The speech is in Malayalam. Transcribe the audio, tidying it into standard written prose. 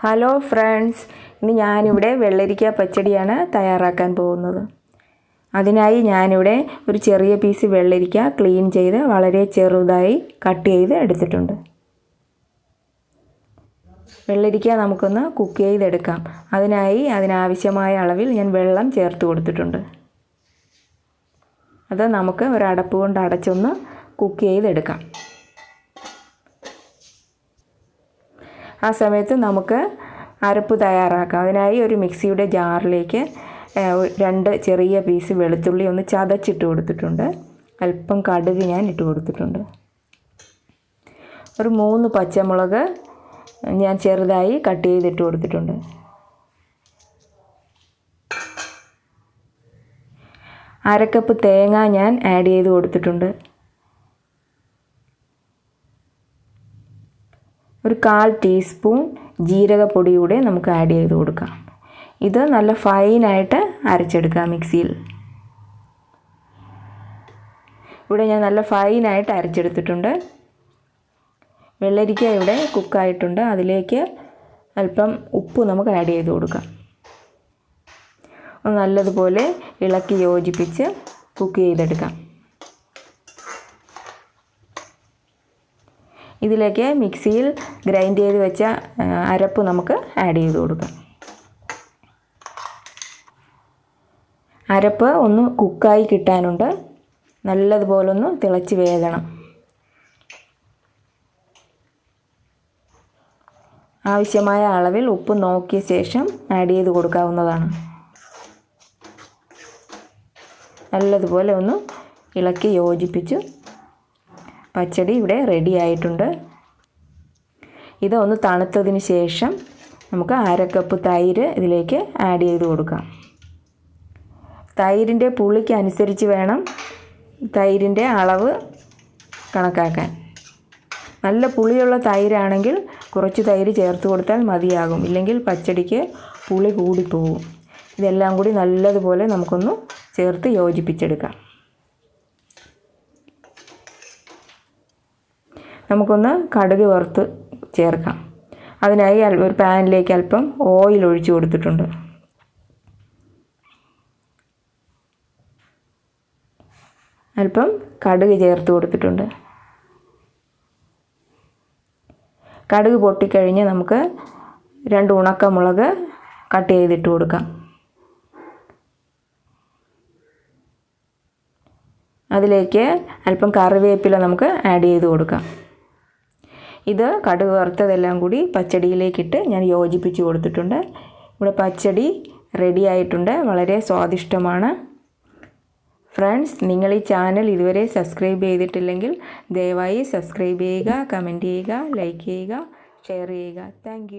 ഹലോ ഫ്രണ്ട്സ്, ഇന്ന് ഞാനിവിടെ വെള്ളരിക്ക പച്ചടിയാണ് തയ്യാറാക്കാൻ പോകുന്നത്. അതിനായി ഞാനിവിടെ ഒരു ചെറിയ പീസ് വെള്ളരിക്ക ക്ലീൻ ചെയ്ത് വളരെ ചെറുതായി കട്ട് ചെയ്ത് എടുത്തിട്ടുണ്ട്. വെള്ളരിക്ക നമുക്കൊന്ന് കുക്ക് ചെയ്തെടുക്കാം. അതിനായി അതിനാവശ്യമായ അളവിൽ ഞാൻ വെള്ളം ചേർത്ത് കൊടുത്തിട്ടുണ്ട്. അത് നമുക്ക് ഒരു അടപ്പ് കൊണ്ട് അടച്ചൊന്ന് കുക്ക് ചെയ്തെടുക്കാം. ആ സമയത്ത് നമുക്ക് അരപ്പ് തയ്യാറാക്കാം. അതിനായി ഒരു മിക്സിയുടെ ജാറിലേക്ക് 2 ചെറിയ പീസ് വെളുത്തുള്ളി ഒന്ന് ചതച്ചിട്ട് കൊടുത്തിട്ടുണ്ട്. അല്പം കടുക് ഞാൻ ഇട്ട് കൊടുത്തിട്ടുണ്ട്. ഒരു 3 പച്ചമുളക് ഞാൻ ചെറുതായി കട്ട് ചെയ്തിട്ട് കൊടുത്തിട്ടുണ്ട്. അരക്കപ്പ് തേങ്ങ ഞാൻ ആഡ് ചെയ്ത് കൊടുത്തിട്ടുണ്ട്. ഒരു 1/4 ടീസ്പൂൺ ജീരകപ്പൊടി കൂടെ നമുക്ക് ആഡ് ചെയ്ത് കൊടുക്കാം. ഇത് നല്ല ഫൈനായിട്ട് അരച്ചെടുക്കാം മിക്സിയിൽ. ഇവിടെ ഞാൻ നല്ല ഫൈനായിട്ട് അരച്ചെടുത്തിട്ടുണ്ട്. വെള്ളരിക്ക ഇവിടെ കുക്കായിട്ടുണ്ട്. അതിലേക്ക് അല്പം ഉപ്പ് നമുക്ക് ആഡ് ചെയ്ത് കൊടുക്കാം. നല്ലതുപോലെ ഇളക്കി യോജിപ്പിച്ച് കുക്ക് ചെയ്തെടുക്കാം. ഇതിലേക്ക് മിക്സിയിൽ ഗ്രൈൻഡ് ചെയ്ത് വെച്ച അരപ്പ് നമുക്ക് ആഡ് ചെയ്ത് കൊടുക്കാം. അരപ്പ് ഒന്ന് കുക്കായി കിട്ടാനുണ്ട്. നല്ലതുപോലെ ഒന്ന് തിളച്ച് വേകണം. ആവശ്യമായ അളവിൽ ഉപ്പ് നോക്കിയ ശേഷം ആഡ് ചെയ്ത് കൊടുക്കാവുന്നതാണ്. നല്ലതുപോലെ ഒന്ന് ഇളക്കി യോജിപ്പിച്ച് പച്ചടി ഇവിടെ റെഡി ആയിട്ടുണ്ട്. ഇത് ഒന്ന് തണുത്തതിന് ശേഷം നമുക്ക് 1/2 കപ്പ് തൈര് ഇതിലേക്ക് ആഡ് ചെയ്ത് കൊടുക്കാം. തൈരിൻ്റെ പുളിക്ക് അനുസരിച്ച് വേണം തൈരിൻ്റെ അളവ് കണക്കാക്കാൻ. നല്ല പുളിയുള്ള തൈരാണെങ്കിൽ കുറച്ച് തൈര് ചേർത്ത് കൊടുത്താൽ മതിയാകും. ഇല്ലെങ്കിൽ പച്ചടിക്ക് പുളി കൂടിപ്പോകും. ഇതെല്ലാം കൂടി നല്ലതുപോലെ നമുക്കൊന്ന് ചേർത്ത് യോജിപ്പിച്ചെടുക്കാം. നമുക്കൊന്ന് കടുക് വറുത്ത് ചേർക്കാം. അതിനായി ഒരു പാനിലേക്ക് അല്പം ഓയിൽ ഒഴിച്ചു കൊടുത്തിട്ടുണ്ട്. അല്പം കടുക് ചേർത്ത് കൊടുത്തിട്ടുണ്ട്. കടുക് പൊട്ടിക്കഴിഞ്ഞ് നമുക്ക് 2 ഉണക്കമുളക് കട്ട് ചെയ്തിട്ട് കൊടുക്കാം. അതിലേക്ക് അല്പം കറിവേപ്പില നമുക്ക് ആഡ് ചെയ്ത് കൊടുക്കാം. ഇത് കടുക് വറുത്തതെല്ലാം കൂടി പച്ചടിയിലേക്കിട്ട് ഞാൻ യോജിപ്പിച്ച് കൊടുത്തിട്ടുണ്ട്. ഇവിടെ പച്ചടി റെഡി ആയിട്ടുണ്ട്. വളരെ സ്വാദിഷ്ടമാണ്. ഫ്രണ്ട്സ്, നിങ്ങൾ ഈ ചാനൽ ഇതുവരെ സബ്സ്ക്രൈബ് ചെയ്തിട്ടില്ലെങ്കിൽ ദയവായി സബ്സ്ക്രൈബ് ചെയ്യുക, കമൻറ്റ് ചെയ്യുക, ലൈക്ക് ചെയ്യുക, ഷെയർ ചെയ്യുക. താങ്ക്